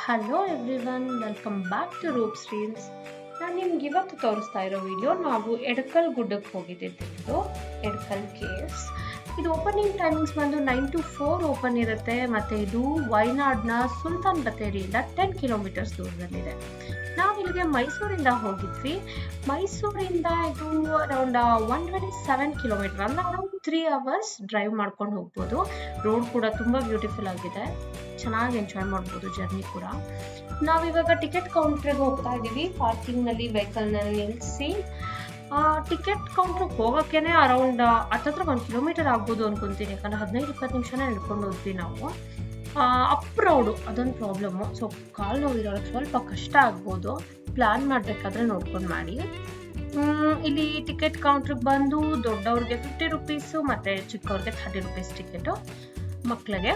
Hello everyone, welcome back to Roops reels. ನಾನು ನಿಮ್ಗೆ ಇವತ್ತು ತೋರಿಸ್ತಾ ಇರೋ ವಿಡಿಯೋ ನಾವು ಎಡಕಲ್ ಗುಡ್ಡಕ್ಕೆ ಹೋಗಿದ್ದಿದ್ದು. ಎಡಕಲ್ ಕೇವ್ಸ್ ಇದು ಓಪನಿಂಗ್ ಟೈಮಿಂಗ್ಸ್ ಬಂದು 9 to 4 ಓಪನ್ ಇರುತ್ತೆ. ಮತ್ತು ಇದು ವಯನಾಡ್ನ ಸುಲ್ತಾನ್ ಬತ್ತೇರಿಯಿಂದ 10 ಕಿಲೋಮೀಟರ್ಸ್ ದೂರದಲ್ಲಿದೆ. ನಾವು ಇಲ್ಲಿಗೆ ಮೈಸೂರಿಂದ ಹೋಗಿದ್ವಿ. ಮೈಸೂರಿಂದ ಇದು ಅರೌಂಡ್ 127 ಕಿಲೋಮೀಟರ್, ಅಂದರೆ ಅರೌಂಡ್ 3 hours ಡ್ರೈವ್ ಮಾಡ್ಕೊಂಡು ಹೋಗ್ಬೋದು. ರೋಡ್ ಕೂಡ ತುಂಬ ಬ್ಯೂಟಿಫುಲ್ ಆಗಿದೆ, ಚೆನ್ನಾಗಿ ಎಂಜಾಯ್ ಮಾಡ್ಬೋದು ಜರ್ನಿ ಕೂಡ. ನಾವಿವಾಗ ಟಿಕೆಟ್ ಕೌಂಟ್ರಿಗೆ ಹೋಗ್ತಾ ಇದ್ದೀವಿ. ಪಾರ್ಕಿಂಗ್ನಲ್ಲಿ ವೆಹಿಕಲ್ನಲ್ಲಿ ನಿಲ್ಲಿಸಿ ಟಿಕೆಟ್ ಕೌಂಟ್ರಿಗೆ ಹೋಗೋಕ್ಕೇ ಅರೌಂಡ್ ಹತ್ತತ್ರ 1 ಕಿಲೋಮೀಟರ್ ಆಗ್ಬೋದು ಅನ್ಕೊಂತೀನಿ. ಯಾಕಂದರೆ 15-20 ನಿಮಿಷನೇ ನಡ್ಕೊಂಡು ಹೋದ್ವಿ ನಾವು. ಅಪ್ ರೋಡು ಅದೊಂದು ಪ್ರಾಬ್ಲಮ್ಮು. ಸೊ ಕಾಲು ನೋವಿರೋರಿಗೆ ಸ್ವಲ್ಪ ಕಷ್ಟ ಆಗ್ಬೋದು. ಪ್ಲ್ಯಾನ್ ಮಾಡಬೇಕಾದ್ರೆ ನೋಡ್ಕೊಂಡು ಮಾಡಿ. ಇಲ್ಲಿ ಟಿಕೆಟ್ ಕೌಂಟ್ರಿಗೆ ಬಂದು ದೊಡ್ಡವ್ರಿಗೆ 50 ರುಪೀಸು ಮತ್ತು ಚಿಕ್ಕವ್ರಿಗೆ 30 ರುಪೀಸ್ ಟಿಕೆಟು. ಮಕ್ಕಳಿಗೆ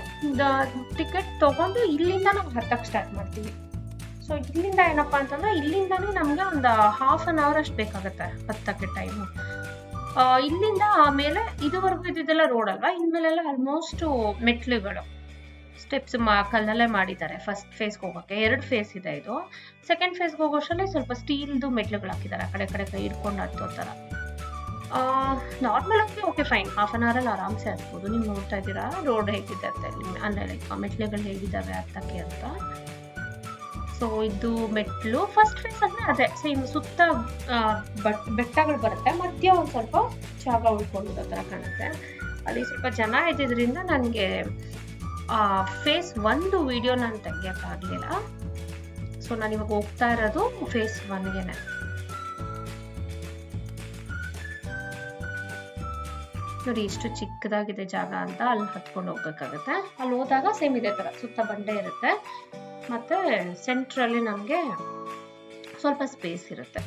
ಟಿಕೆಟ್ ತೊಗೊಂಡು ಇಲ್ಲಿಂದ ನಾವು ಹತ್ತಕ್ಕೆ ಸ್ಟಾರ್ಟ್ ಮಾಡ್ತೀವಿ. ಸೊ ಇಲ್ಲಿಂದ ಏನಪ್ಪ ಅಂತಂದರೆ ಇಲ್ಲಿಂದನೇ ನಮಗೆ ಒಂದು ಹಾಫ್ ಆನ್ ಅವರ್ ಅಷ್ಟು ಬೇಕಾಗುತ್ತೆ ಹತ್ತಕ್ಕೆ ಟೈಮು. ಇಲ್ಲಿಂದ ಆಮೇಲೆ ಇದುವರೆಗೂ ಇದ್ದಿದ್ದೆಲ್ಲ ರೋಡ್ ಅಲ್ವಾ, ಇನ್ಮೇಲೆಲ್ಲ ಆಲ್ಮೋಸ್ಟು ಮೆಟ್ಲುಗಳು, ಸ್ಟೆಪ್ಸ್ ಕಲ್ಲಲ್ಲೇ ಮಾಡಿದ್ದಾರೆ. ಫಸ್ಟ್ ಫೇಸ್ಗೆ ಹೋಗೋಕ್ಕೆ 2 ಫೇಸ್ ಇದೆ ಇದು. ಸೆಕೆಂಡ್ ಫೇಸ್ಗೆ ಹೋಗೋಷ್ಟರಲ್ಲಿ ಸ್ವಲ್ಪ ಸ್ಟೀಲ್ದು ಮೆಟ್ಲುಗಳು ಹಾಕಿದ್ದಾರೆ, ಆ ಕಡೆ ಕೈ ಹಿಡ್ಕೊಂಡು ಹತ್ತೋ ಥರ. ನಾರ್ಮಲ್ ಆಗಿ ಓಕೆ ಫೈನ್, ಹಾಫ್ ಆನ್ ಅವರಲ್ಲಿ ಆರಾಮ್ಸೆ ಹತ್ಬೋದು. ನೀವು ನೋಡ್ತಾ ಇದ್ದೀರಾ ರೋಡ್ ಹೇಗಿದೆ ಅಂತ, ಅಂದರೆ ಲೈಕ್ ಮೆಟ್ಲುಗಳು ಹೇಗಿದ್ದಾವೆ ಹತ್ತಕ್ಕೆ ಅಂತ. ಸೊ ಇದು ಮೆಟ್ಲು ಫಸ್ಟ್ ಫೇಸ್ ಅಂದರೆ ಅದೇ ಸೇಮ್, ಸುತ್ತ ಬೆಟ್ಟಗಳು ಬರುತ್ತೆ, ಮಧ್ಯ ಒಂದು ಸ್ವಲ್ಪ ಜಾಗ ಉಳ್ಕೊಂಡಿರೋ ಥರ ಕಾಣುತ್ತೆ. ಅಲ್ಲಿ ಸ್ವಲ್ಪ ಜನ ಇದ್ದಿದ್ದರಿಂದ ನನಗೆ ಫೇಸ್ 1 ವಿಡಿಯೋ ನಾನು ತೆಗಿಯೋಕ್ಕಾಗಲಿಲ್ಲ. ಸೊ ನಾನಿವಾಗ ಹೋಗ್ತಾ ಇರೋದು ಫೇಸ್ 1ಗೆನೆ. ನೋಡಿ ಎಷ್ಟು ಚಿಕ್ಕದಾಗಿದೆ ಜಾಗ ಅಂತ. ಅಲ್ಲಿ ಹತ್ಕೊಂಡು ಹೋಗ್ಬೇಕಾಗತ್ತೆ. ಅಲ್ಲಿ ಹೋದಾಗ ಸೇಮ್ ಇದೇ ಥರ ಸುತ್ತ ಬಂಡೆ ಇರುತ್ತೆ, ಮತ್ತು ಸೆಂಟ್ರಲ್ಲಿ ನಮಗೆ ಸ್ವಲ್ಪ ಸ್ಪೇಸ್ ಇರುತ್ತೆ.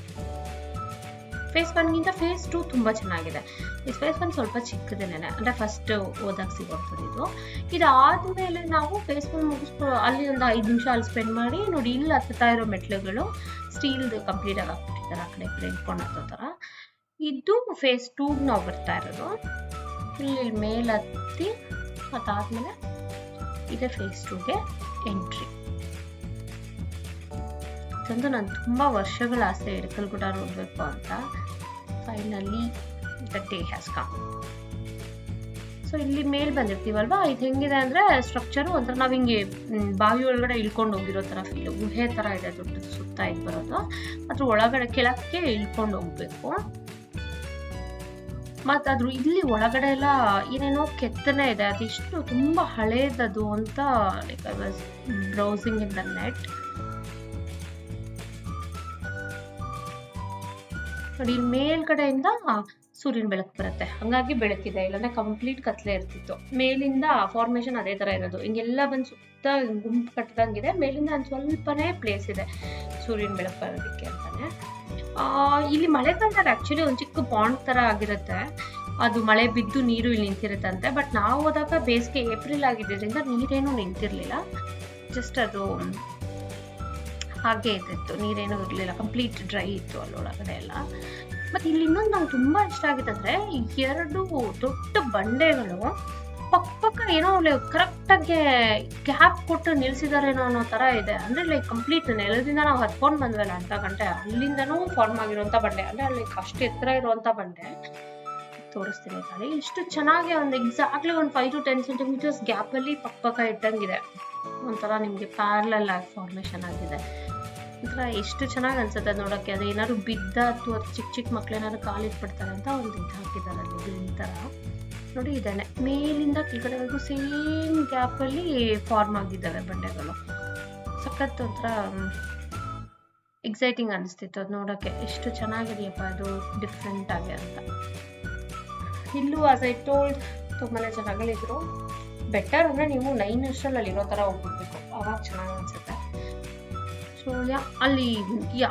ಫೇಸ್ 1ಗಿಂತ ಫೇಸ್ 2 ತುಂಬ ಚೆನ್ನಾಗಿದೆ. ಈ ಫೇಸ್ 1 ಸ್ವಲ್ಪ ಚಿಕ್ಕದೇನೆ, ಅಂದರೆ ಫಸ್ಟ್ ಹೋದಾಗ ಸಿಗೋಗ್ತದೆ ಇದು. ಇದಾದಮೇಲೆ ನಾವು ಫೇಸ್ 1 ಮುಗಿಸ್ಕೊ ಅಲ್ಲಿ ಒಂದು 5 ನಿಮಿಷ ಅಲ್ಲಿ ಸ್ಪೆಂಡ್ ಮಾಡಿ ನೋಡಿ, ಇಲ್ಲಿ ಹತ್ತುತ್ತಾ ಇರೋ ಮೆಟ್ಲುಗಳು ಸ್ಟೀಲ್ದು ಕಂಪ್ಲೀಟಾಗಿ ಹಾಕ್ಬಿಟ್ಟಿದ್ದಾರೆ, ಆ ಕಡೆ ಇಟ್ಕೊಂಡು ಹತ್ತೋ ಥರ. ಇದು ಫೇಸ್ 2ಗೆ ನಾವು ಬರ್ತಾ ಇರೋದು. ಇಲ್ಲಿ ಮೇಲೆ ಹತ್ತಿ ಅದಾದಮೇಲೆ ಇದೆ ಫೇಸ್ 2ಗೆ ಎಂಟ್ರಿ. ಇದೊಂದು ನಾನು ತುಂಬ ವರ್ಷಗಳ ಆಸೆ, ಎಡಕಲ್ ಗುಡ್ಡ ನೋಡಬೇಕು ಅಂತ. Finally the day has come. So ಇಲ್ಲಿ ಮೇಲೆ ಬಂದಿರ್ತೀವಲ್ವಾ, ಇದು ಹೆಂಗಿದೆ ಅಂದರೆ ಸ್ಟ್ರಕ್ಚರು ಒಂಥರ ನಾವು ಹಿಂಗೆ ಬಾವಿ ಒಳಗಡೆ ಇಳ್ಕೊಂಡು ಹೋಗಿರೋ ಥರ ಫೀಲು. ಗುಹೆ ಥರ ಇದೆ, ದೊಡ್ಡದು ಸುತ್ತ ಇದು ಬರೋದು. ಅದ್ರ ಒಳಗಡೆ ಕೆಳಕ್ಕೆ ಇಳ್ಕೊಂಡು ಹೋಗ್ಬೇಕು. ಮತ್ತು ಅದ್ರ ಇಲ್ಲಿ ಒಳಗಡೆ ಎಲ್ಲ ಏನೇನೋ ಕೆತ್ತನೆ ಇದೆ, ಅದಿಷ್ಟು ತುಂಬ ಹಳೇದದು ಅಂತ. Like I was browsing in the net. ನೋಡಿ ಮೇಲ್ಗಡೆಯಿಂದ ಸೂರ್ಯನ ಬೆಳಕು ಬರುತ್ತೆ, ಹಂಗಾಗಿ ಬೆಳಕಿದೆ, ಇಲ್ಲಾಂದ್ರೆ ಕಂಪ್ಲೀಟ್ ಕತ್ಲೆ ಇರ್ತಿತ್ತು. ಮೇಲಿಂದ ಫಾರ್ಮೇಶನ್ ಅದೇ ಥರ ಇರೋದು, ಹಿಂಗೆಲ್ಲ ಬಂದು ಸುತ್ತ ಗುಂಪು ಕಟ್ಟದಂಗಿದೆ. ಮೇಲಿಂದ ಒಂದು ಸ್ವಲ್ಪನೇ ಪ್ಲೇಸ್ ಇದೆ ಸೂರ್ಯನ ಬೆಳಕು ಬರೋದಕ್ಕೆ ಅಂತಾನೆ. ಇಲ್ಲಿ ಮಳೆಗಾಲದಲ್ಲಿ ಆ್ಯಕ್ಚುಲಿ ಒಂದು ಚಿಕ್ಕ ಪಾಂಡ್ ಥರ ಆಗಿರುತ್ತೆ, ಅದು ಮಳೆ ಬಿದ್ದು ನೀರು ಇಲ್ಲಿ ನಿಂತಿರುತ್ತಂತೆ. ಬಟ್ ನಾವು ಹೋದಾಗ ಬೇಸಿಗೆ ಏಪ್ರಿಲ್ ಆಗಿದ್ದರಿಂದ ನೀರೇನು ನಿಂತಿರಲಿಲ್ಲ, ಜಸ್ಟ್ ಅದು ಹಾಗೆ ಇದ್ದಿತ್ತು, ನೀರೇನೂ ಇರಲಿಲ್ಲ, ಕಂಪ್ಲೀಟ್ ಡ್ರೈ ಇತ್ತು ಅಲ್ಲೊಳಗಡೆ ಎಲ್ಲ. ಮತ್ತು ಇಲ್ಲಿ ಇನ್ನೊಂದು ನಂಗೆ ತುಂಬ ಇಷ್ಟ ಆಗಿತ್ತಂದರೆ 2 ದೊಡ್ಡ ಬಂಡೆಗಳು ಪಕ್ಕ ಏನೋ ಕರೆಕ್ಟಾಗಿ ಗ್ಯಾಪ್ ಕೊಟ್ಟು ನಿಲ್ಸಿದಾರೇನೋ ಅನ್ನೋ ಥರ ಇದೆ. ಅಂದರೆ ಲೈಕ್ ಕಂಪ್ಲೀಟ್ ನೆಲದಿಂದ ನಾವು ಹತ್ಕೊಂಡು ಬಂದ್ವಲ್ಲ ಅರ್ಧ ಗಂಟೆ, ಅಲ್ಲಿಂದನೂ ಫಾರ್ಮ್ ಆಗಿರುವಂಥ ಬಂಡೆ, ಅಂದರೆ ಲೈಕ್ ಅಷ್ಟು ಎತ್ತರ ಇರುವಂಥ ಬಂಡೆ. ತೋರಿಸ್ತೀನಿ ತಾಳಿ. ಇಷ್ಟು ಚೆನ್ನಾಗಿ ಒಂದು ಎಕ್ಸಾಕ್ಟ್ಲಿ ಒಂದು 5 to 10 ಸೆಂಟಿಮೀಟರ್ಸ್ ಗ್ಯಾಪಲ್ಲಿ ಪಕ್ಕ ಇಟ್ಟಂಗಿದೆ. ಒಂಥರ ನಿಮಗೆ ಪ್ಯಾರಲಲ್ ಆಗಿ ಫಾರ್ಮೇಷನ್ ಆಗಿದೆ. ಒಂಥರ ಎಷ್ಟು ಚೆನ್ನಾಗಿ ಅನ್ಸುತ್ತೆ ನೋಡೋಕ್ಕೆ. ಅದು ಏನಾದ್ರು ಬಿದ್ದ ಅಥವಾ ಚಿಕ್ಕ ಮಕ್ಳೇನಾದ್ರು ಕಾಲಿಟ್ಬಿಡ್ತಾರೆ ಅಂತ ಒಂದು ಇದು ಹಾಕಿದ್ದಾರೆ ಅಲ್ಲಿ ಈ ಥರ. ನೋಡಿ ಇದ್ದಾನೆ ಮೇಲಿಂದ ಕೆಳಗಡೆವರೆಗೂ ಸೇಮ್ ಗ್ಯಾಪಲ್ಲಿ ಫಾರ್ಮ್ ಆಗಿದ್ದಾವೆ ಬಂಡೆಗಳು. ಸಖತ್ ಒಂಥರ ಎಕ್ಸೈಟಿಂಗ್ ಅನಿಸ್ತಿತ್ತು ಅದು ನೋಡೋಕ್ಕೆ. ಎಷ್ಟು ಚೆನ್ನಾಗಿದೆಯಪ್ಪ ಅದು ಡಿಫ್ರೆಂಟ್ ಆಗಿ ಅಂತ. ಇಲ್ಲೂ ಆಸ್ ಐ ಟೋಲ್ಡ್ ತುಂಬಾ ಜನಗಳಿದ್ರು. ಬೆಟರ್ ಅಂದರೆ ನೀವು 9 ಅಷ್ಟರಲ್ಲಿ ಇರೋ ಥರ ಹೋಗ್ಬಿಡ್ಬೇಕು, ಆವಾಗ ಚೆನ್ನಾಗಿ ಅನಿಸುತ್ತೆ. ಸೊ ಅಲ್ಲಿ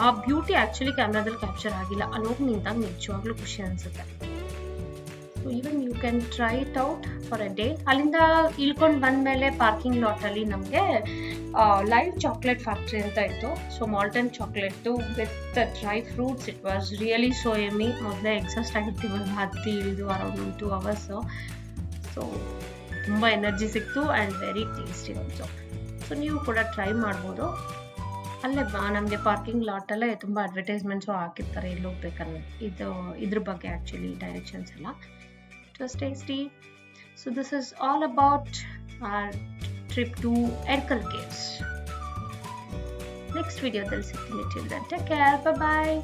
ಆ ಬ್ಯೂಟಿ ಆ್ಯಕ್ಚುಲಿ ಕ್ಯಾಮ್ರಾದಲ್ಲಿ ಕ್ಯಾಪ್ಚರ್ ಆಗಿಲ್ಲ. ಅಲ್ಲಿ ಹೋಗಿ ನಿಂತಾಗ ನಿಜವಾಗ್ಲೂ ಖುಷಿ ಅನಿಸುತ್ತೆ. So even you can try it out for a day. ಅಲ್ಲಿಂದ ಇಳ್ಕೊಂಡು ಬಂದಮೇಲೆ ಪಾರ್ಕಿಂಗ್ ಲಾಟಲ್ಲಿ ನಮಗೆ ಲೈವ್ ಚಾಕ್ಲೇಟ್ ಫ್ಯಾಕ್ಟ್ರಿ ಅಂತ ಇತ್ತು. So molten chocolate with dry fruits. It was really so yummy. ಮೊದಲೇ ಎಕ್ಸಾಸ್ಟ್ ಆಗಿರ್ತೀವಲ್ಲ ಹತ್ತಿ ಇಳಿದು ಅರೌಂಡ್ 2 hours. ಸೊ ತುಂಬ ಎನರ್ಜಿ ಸಿಕ್ತು and very tasty also. So ನೀವು ಕೂಡ ಟ್ರೈ ಮಾಡ್ಬೋದು. ಅಲ್ಲೇ ನಮಗೆ ಪಾರ್ಕಿಂಗ್ ಲಾಟಲ್ಲೇ ತುಂಬ ಅಡ್ವರ್ಟೈಸ್ಮೆಂಟ್ಸು ಹಾಕಿರ್ತಾರೆ ಎಲ್ಲಿ ಹೋಗ್ಬೇಕನ್ನೋ ಇದ್ರ ಬಗ್ಗೆ ಆ್ಯಕ್ಚುಲಿ ಡೈರೆಕ್ಷನ್ಸ್ ಎಲ್ಲ. It was tasty. So this is all about our trip to Edakkal caves. Next ವಿಡಿಯೋದಲ್ಲಿ ಸಿಗ್ತೀನಿ. ಟಿಲ್ ದೆನ್ ಟೇಕ್ ಕೇರ್, ಬಾಯ್.